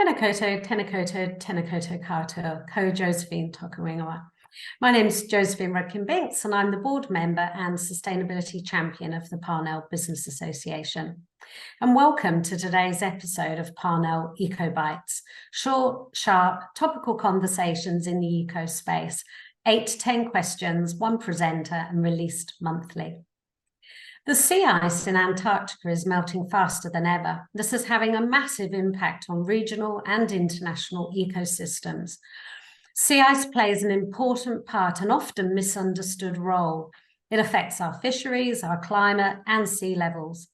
Tēnā koutou, tēnā koutou, tēnā koutou katoa, ko Josephine Tokaringawa. My name is Josephine Rudkin-Binks, and I'm the board member and sustainability champion of the Parnell Business Association. And welcome to today's episode of Parnell Eco Bites, short, sharp, topical conversations in the eco space, 8 to 10 questions, one presenter, and released monthly. The sea ice in Antarctica is melting faster than ever. This is having a massive impact on regional and international ecosystems. Sea ice plays an important part and often misunderstood role. It affects our fisheries, our climate, and sea levels.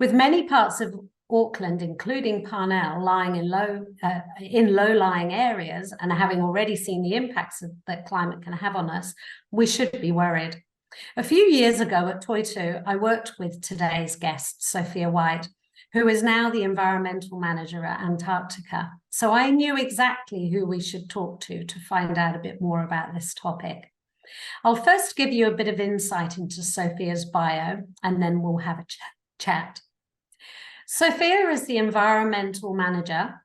With many parts of Auckland, including Parnell, lying in low-lying areas and having already seen the impacts that climate can have on us, we should be worried. A few years ago at Toitu, I worked with today's guest, Sophia White, who is now the environmental manager at Antarctica. So I knew exactly who we should talk to find out a bit more about this topic. I'll first give you a bit of insight into Sophia's bio, and then we'll have a chat. Sophia is the environmental manager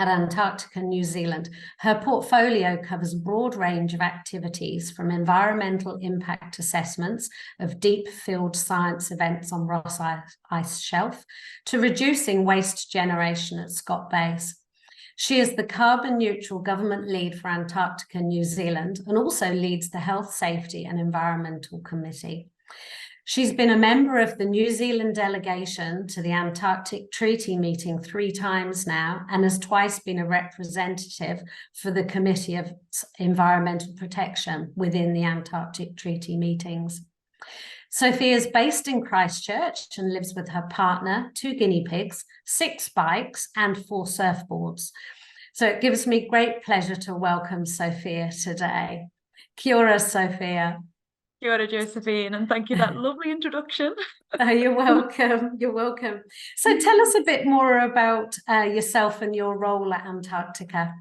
at Antarctica New Zealand. Her portfolio covers a broad range of activities, from environmental impact assessments of deep field science events on Ross Ice Shelf to reducing waste generation at Scott Base. She is the carbon neutral government lead for Antarctica New Zealand and also leads the Health, Safety and Environmental Committee. She's been a member of the New Zealand delegation to the Antarctic Treaty Meeting 3 times now, and has twice been a representative for the Committee of Environmental Protection within the Antarctic Treaty Meetings. Sophia is based in Christchurch and lives with her partner, 2 guinea pigs, 6 bikes, and 4 surfboards. So it gives me great pleasure to welcome Sophia today. Kia ora, Sophia. Kia ora, Josephine, and thank you for that lovely introduction. Oh, you're welcome. You're welcome. So tell us a bit more about yourself and your role at Antarctica.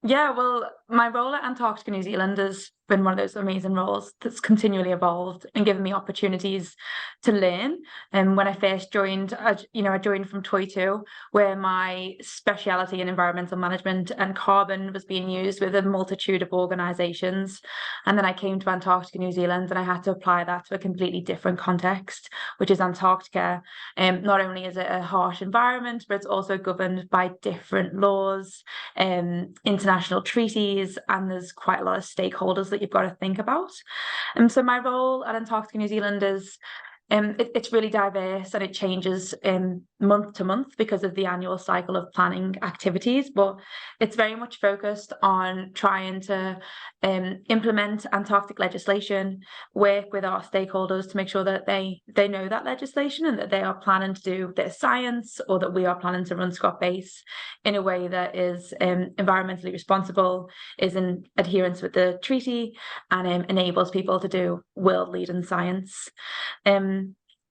Yeah, well, my role at Antarctica New Zealand has been one of those amazing roles that's continually evolved and given me opportunities to learn. And when I first joined, I joined from Toitu, where my speciality in environmental management and carbon was being used with a multitude of organisations. And then I came to Antarctica New Zealand and I had to apply that to a completely different context, which is Antarctica. Not only is it a harsh environment, but it's also governed by different laws, international treaties, and there's quite a lot of stakeholders that you've got to think about. And so my role at Antarctica New Zealand is it's really diverse, and it changes month to month because of the annual cycle of planning activities, but it's very much focused on trying to implement Antarctic legislation, work with our stakeholders to make sure that they know that legislation and that they are planning to do their science, or that we are planning to run Scott Base in a way that is environmentally responsible, is in adherence with the treaty, and enables people to do world-leading science.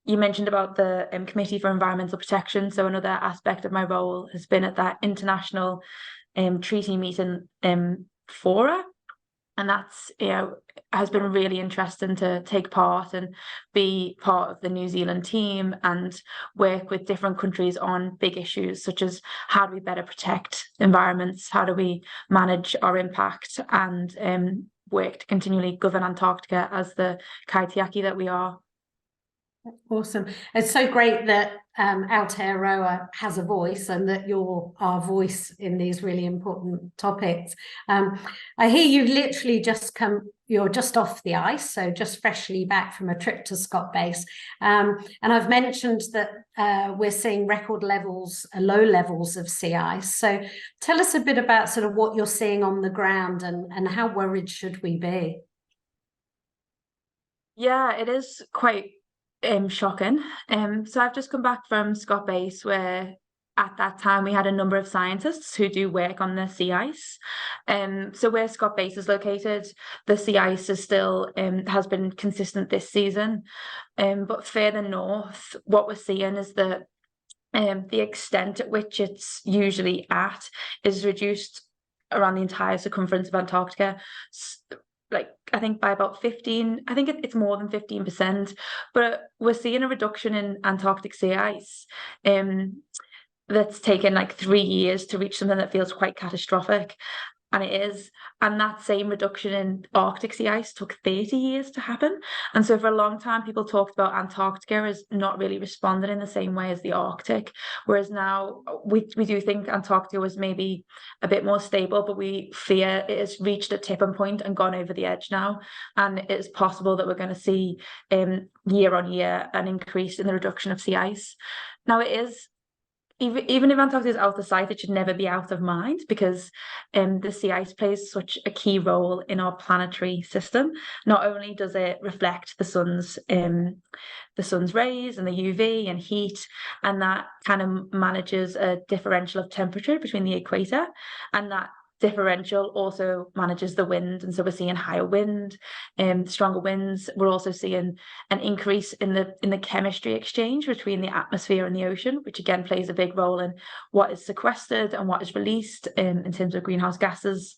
You mentioned about the Committee for Environmental Protection. So another aspect of my role has been at that international treaty meeting fora. And that's, has been really interesting to take part and be part of the New Zealand team and work with different countries on big issues, such as how do we better protect environments? How do we manage our impact and work to continually govern Antarctica as the kaitiaki that we are? Awesome. It's so great that Aotearoa has a voice, and that you're our voice in these really important topics. I hear you've literally you're just off the ice, so just freshly back from a trip to Scott Base. And I've mentioned that we're seeing record levels, low levels of sea ice. So tell us a bit about sort of what you're seeing on the ground, and how worried should we be? Yeah, it is quite shocking. So I've just come back from Scott Base, where at that time we had a number of scientists who do work on the sea ice. So where Scott Base is located, the sea ice is still has been consistent this season. But further north, what we're seeing is that the extent at which it's usually at is reduced around the entire circumference of Antarctica. Like, I think by about 15, I think it's more than 15%, but we're seeing a reduction in Antarctic sea ice. that's taken like 3 years to reach something that feels quite catastrophic. And it is. And that same reduction in Arctic sea ice took 30 years to happen. And so for a long time, people talked about Antarctica as not really responding in the same way as the Arctic. Whereas now we do think Antarctica was maybe a bit more stable, but we fear it has reached a tipping point and gone over the edge now. And it is possible that we're going to see year on year an increase in the reduction of sea ice. Now it is, even if Antarctica is out of sight, it should never be out of mind, because the sea ice plays such a key role in our planetary system. Not only does it reflect the sun's rays and the UV and heat, and that kind of manages a differential of temperature between the equator, and that differential also manages the wind, and so we're seeing higher wind, stronger winds. We're also seeing an increase in the chemistry exchange between the atmosphere and the ocean, which again plays a big role in what is sequestered and what is released in terms of greenhouse gases.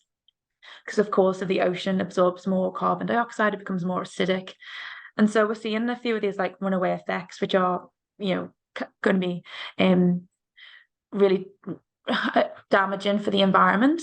Because of course, if the ocean absorbs more carbon dioxide, it becomes more acidic, and so we're seeing a few of these like runaway effects, which are going to be really damaging for the environment.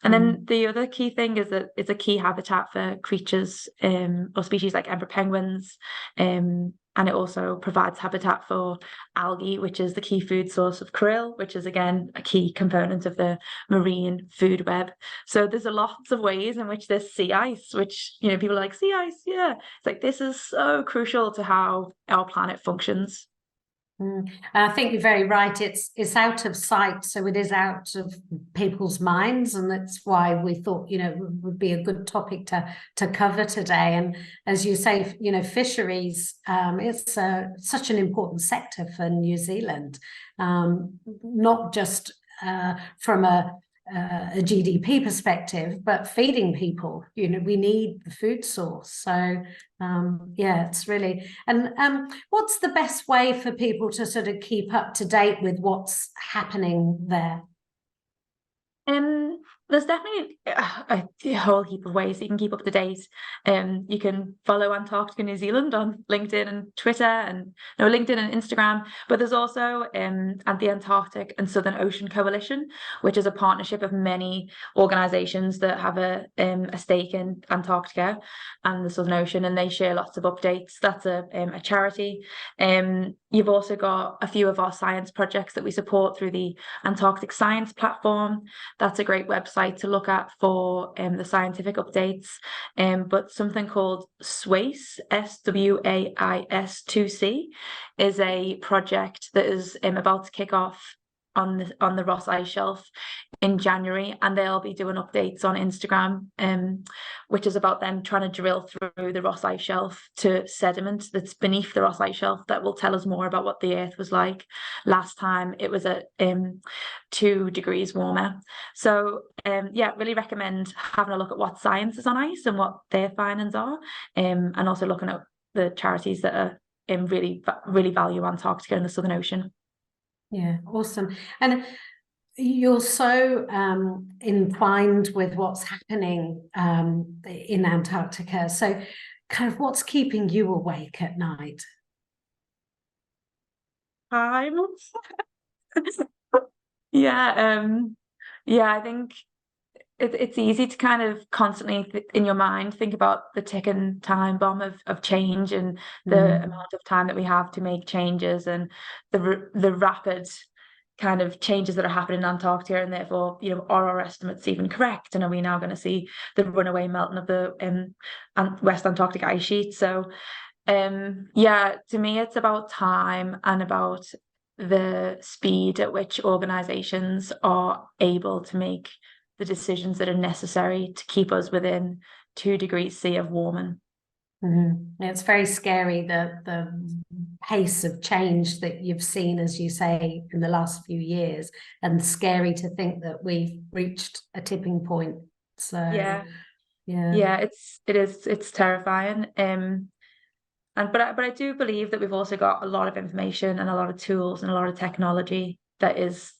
And then the other key thing is that it's a key habitat for creatures or species like emperor penguins, and it also provides habitat for algae, which is the key food source of krill, which is again a key component of the marine food web. So there's a lots of ways in which this sea ice, which people are like, sea ice, yeah, it's like this is so crucial to how our planet functions. And I think you're very right. It's out of sight, so it is out of people's minds, and that's why we thought would be a good topic to cover today. And as you say, fisheries, it's such an important sector for New Zealand, not just from a GDP perspective, but feeding people. We need the food source. So yeah, it's really. And what's the best way for people to sort of keep up to date with what's happening there? There's definitely a whole heap of ways that you can keep up to date. You can follow Antarctica New Zealand on LinkedIn and Twitter, and LinkedIn and Instagram. But there's also the Antarctic and Southern Ocean Coalition, which is a partnership of many organisations that have a stake in Antarctica and the Southern Ocean, and they share lots of updates. That's a charity. You've also got a few of our science projects that we support through the Antarctic Science Platform. That's a great website to look at for the scientific updates. But something called SWAIS, SWAIS 2C, is a project that is about to kick off on the Ross Ice Shelf in January, and they'll be doing updates on Instagram, which is about them trying to drill through the Ross Ice Shelf to sediment that's beneath the Ross Ice Shelf that will tell us more about what the Earth was like last time it was at 2 degrees warmer. So yeah, really recommend having a look at what science is on ice and what their findings are, and also looking at the charities that are really value Antarctica and the Southern Ocean. Yeah, awesome. And you're so entwined with what's happening in Antarctica. So kind of what's keeping you awake at night? Time. Yeah, I think it's easy to kind of constantly in your mind think about the ticking time bomb of change and the amount of time that we have to make changes, and the rapid kind of changes that are happening in Antarctica, and therefore are our estimates even correct, and are we now going to see the runaway melting of the West Antarctic ice sheet? So yeah, to me it's about time and about the speed at which organizations are able to make the decisions that are necessary to keep us within 2 degrees C of warming. It's very scary, the pace of change that you've seen, as you say, in the last few years, and scary to think that we've reached a tipping point. So yeah, it's terrifying. But I do believe that we've also got a lot of information and a lot of tools and a lot of technology that is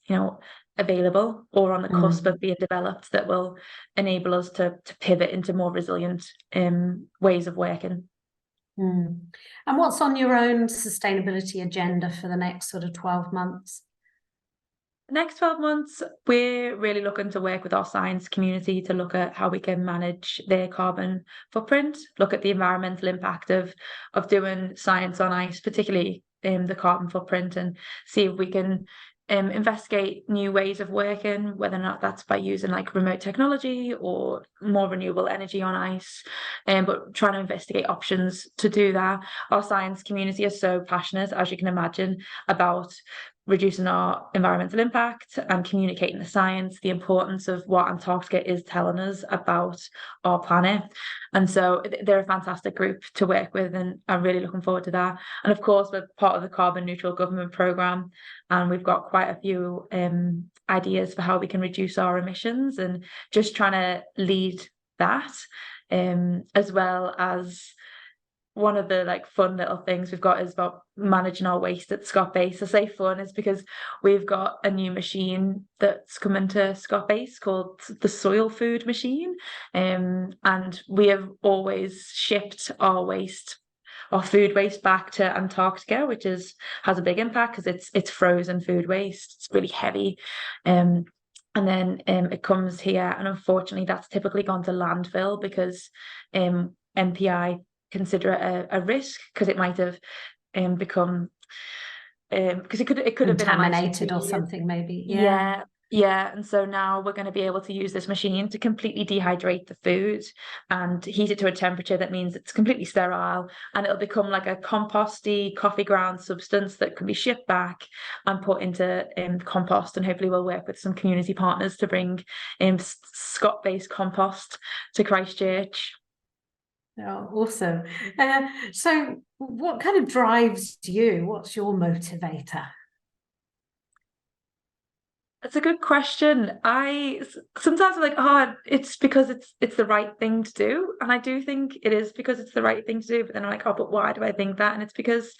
available or on the cusp of being developed that will enable us to pivot into more resilient ways of working. And what's on your own sustainability agenda for the next sort of 12 months? The next 12 months, we're really looking to work with our science community to look at how we can manage their carbon footprint, look at the environmental impact of doing science on ice, particularly the carbon footprint, and see if we can investigate new ways of working, whether or not that's by using like remote technology or more renewable energy on ice, but trying to investigate options to do that. Our science community is so passionate, as you can imagine, about reducing our environmental impact and communicating the science, the importance of what Antarctica is telling us about our planet. And so they're a fantastic group to work with, and I'm really looking forward to that. And of course, we're part of the Carbon Neutral Government Programme, and we've got quite a few ideas for how we can reduce our emissions, and just trying to lead that, as well as one of the like fun little things we've got is about managing our waste at Scott Base. I say fun is because we've got a new machine that's coming to Scott Base called the soil food machine, and we have always shipped our food waste back to Antarctica, which has a big impact because it's frozen food waste. It's really heavy. And then it comes here, and unfortunately that's typically gone to landfill because MPI consider it a risk because it might have become because it could have been contaminated or something, maybe. Yeah. And so now we're going to be able to use this machine to completely dehydrate the food and heat it to a temperature that means it's completely sterile, and it'll become like a composty coffee ground substance that can be shipped back and put into compost. And hopefully we'll work with some community partners to bring Scott-based compost to Christchurch. Oh, awesome. So what kind of drives you? What's your motivator? That's a good question. Sometimes I'm like, oh, it's because it's the right thing to do. And I do think it is because it's the right thing to do. But then I'm like, oh, but why do I think that? And it's because,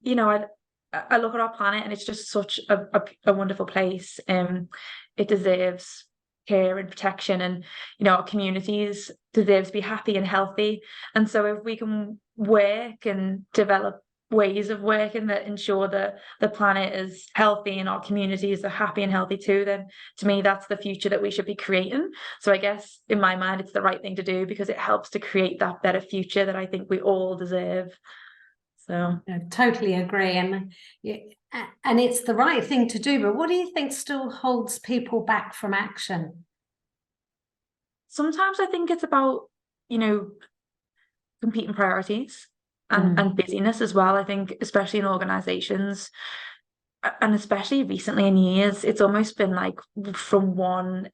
I look at our planet and it's just such a wonderful place. It deserves care and protection, and our communities deserve to be happy and healthy. And so if we can work and develop ways of working that ensure that the planet is healthy and our communities are happy and healthy too, then to me that's the future that we should be creating. So I guess in my mind it's the right thing to do because it helps to create that better future that I think we all deserve. So I totally agree, and it's the right thing to do. But what do you think still holds people back from action? Sometimes I think it's about competing priorities and busyness as well. I think especially in organizations, and especially recently in years, it's almost been like from one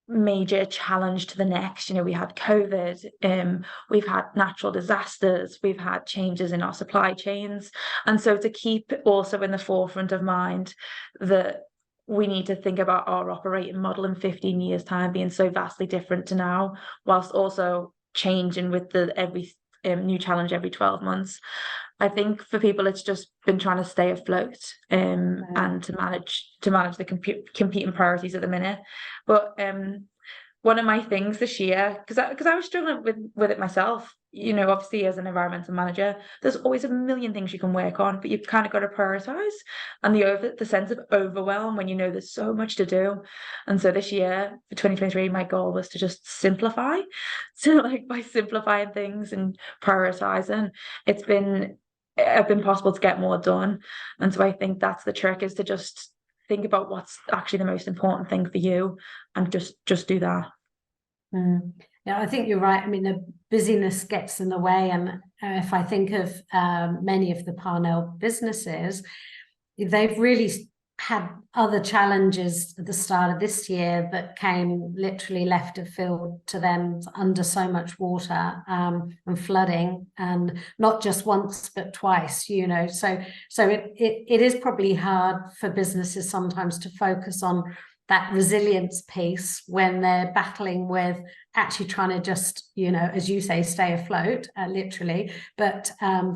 major challenge to the next. We had COVID, we've had natural disasters, we've had changes in our supply chains, and so to keep also in the forefront of mind that we need to think about our operating model in 15 years time being so vastly different to now, whilst also changing with every new challenge every 12 months. I think for people it's just been trying to stay afloat and to manage the competing priorities at the minute. But one of my things this year, because I was struggling with it myself, obviously as an environmental manager, there's always a million things you can work on, but you've kind of got to prioritize, and the sense of overwhelm when there's so much to do. And so this year for 2023, my goal was to just simplify. So by simplifying things and prioritizing, it's been possible to get more done. And so I think that's the trick, is to just think about what's actually the most important thing for you and just do that. Yeah, I think you're right. I mean, the busyness gets in the way. And if I think of many of the Parnell businesses, they've really had other challenges at the start of this year that came literally left of field to them, under so much water and flooding, and not just once but twice. So it is probably hard for businesses sometimes to focus on that resilience piece when they're battling with actually trying to just, as you say, stay afloat, literally, but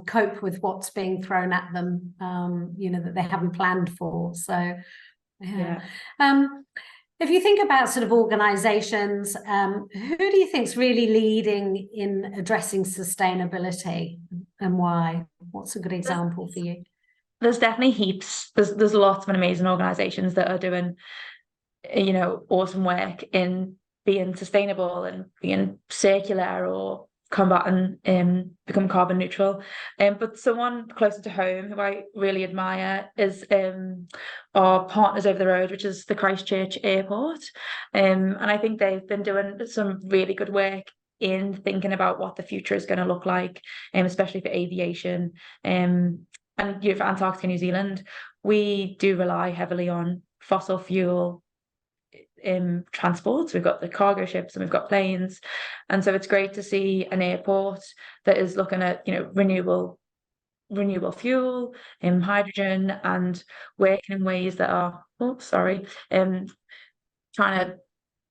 cope with what's being thrown at them, that they haven't planned for. So, yeah. If you think about sort of organizations, who do you think is really leading in addressing sustainability, and why? What's a good example for you? there's definitely heaps. There's lots of amazing organisations that are doing, you know, awesome work in being sustainable and being circular or combating become carbon neutral. But someone closer to home who I really admire is our partners over the road, which is the Christchurch Airport. And I think they've been doing some really good work in thinking about what the future is going to look like, especially for aviation. And you know, for Antarctica New Zealand, we do rely heavily on fossil fuel transports. We've got the cargo ships and we've got planes, and so it's great to see an airport that is looking at, you know, renewable fuel, hydrogen, and working in ways that are trying to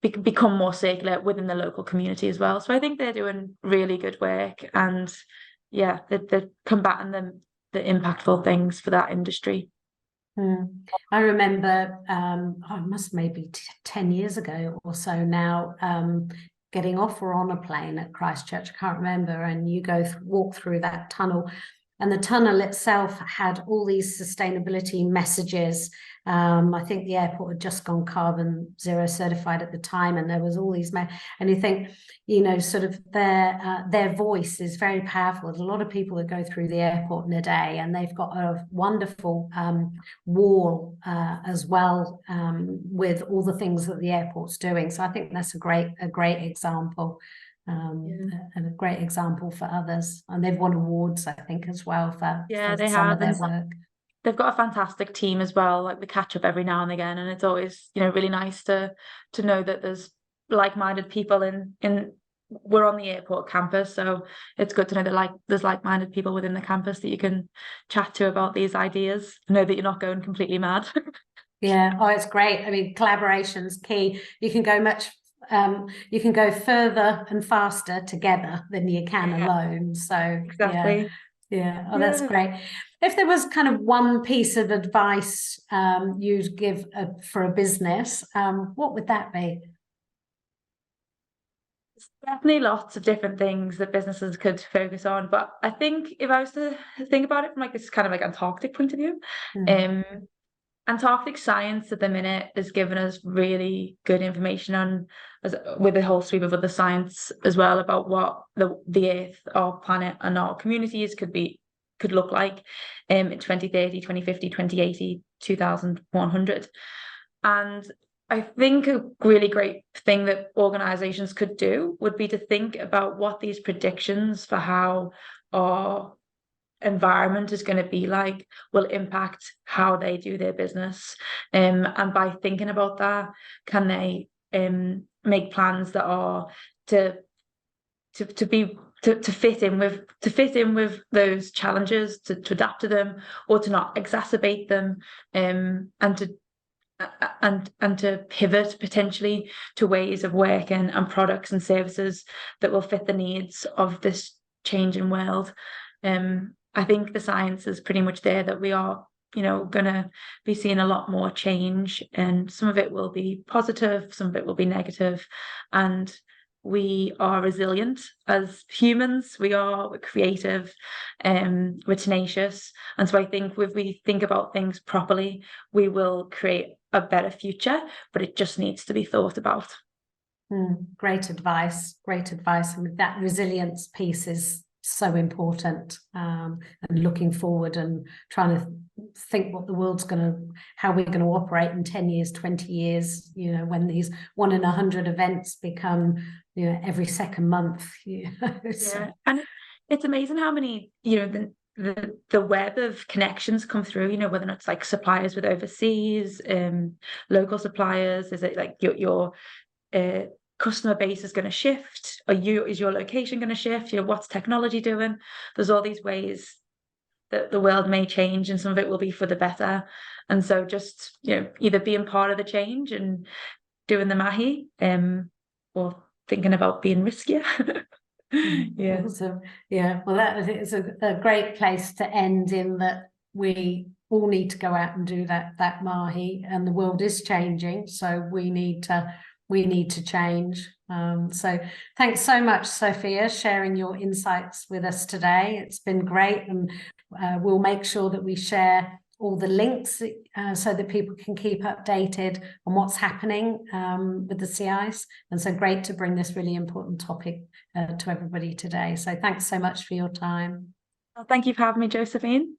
become more circular within the local community as well. So I think they're doing really good work, and yeah, they're combating the impactful things for that industry. I remember, it must maybe 10 years ago or so now, getting off or on a plane at Christchurch, I can't remember, and you walk through that tunnel, and the tunnel itself had all these sustainability messages. I think the airport had just gone carbon zero certified at the time, and there was all these, and you think, you know, sort of their voice is very powerful. There's a lot of people that go through the airport in a day, and they've got a wonderful wall as well, with all the things that the airport's doing. So I think that's a great example. And a great example for others, and they've won awards, I think, as well for some of their work. They've got a fantastic team as well. Like, we catch up every now and again, and it's always, you know, really nice to know that there's like-minded people in we're on the airport campus, so it's good to know that there's like-minded people within the campus that you can chat to about these ideas. Know that you're not going completely mad. Yeah, oh, it's great. I mean, collaboration's key. You can go further and faster together than you can alone. So exactly. Yeah. Oh, that's great. If there was kind of one piece of advice you'd give for a business, what would that be? There's definitely lots of different things that businesses could focus on, but I think if I was to think about it from like this kind of like Antarctic point of view, Antarctic science at the minute is giving us really good information on, with a whole sweep of other science as well, about what the Earth, our planet, and our communities could look like in 2030, 2050, 2080, 2100. And I think a really great thing that organizations could do would be to think about what these predictions for how our environment is going to be like will impact how they do their business, and by thinking about that, can they make plans that are to fit in with those challenges, to adapt to them, or to not exacerbate them, and to pivot potentially to ways of working and products and services that will fit the needs of this changing world. I think the science is pretty much there that we are, you know, going to be seeing a lot more change, and some of it will be positive, some of it will be negative, and we are resilient as humans. We're creative, we're tenacious, and so I think if we think about things properly, we will create a better future, but it just needs to be thought about. Great advice. I mean, that resilience piece is so important, and looking forward and trying to think what the world's how we're going to operate in 10 years, 20 years, you know, when these 1 in 100 events become, you know, every second month. So. And it's amazing how many, you know, the web of connections come through, you know, whether it's like suppliers with overseas, local suppliers, is it like your customer base is going to shift, or is your location going to shift, you know, what's technology doing? There's all these ways that the world may change, and some of it will be for the better. And so just, you know, either being part of the change and doing the mahi, or thinking about being riskier. Yeah. Awesome. Yeah, well, that is a great place to end, in that we all need to go out and do that mahi, and the world is changing, so we need to we need to change. So thanks so much, Sophia, sharing your insights with us today. It's been great, and we'll make sure that we share all the links so that people can keep updated on what's happening with the sea ice. And so great to bring this really important topic to everybody today. So thanks so much for your time. Well, thank you for having me, Josephine.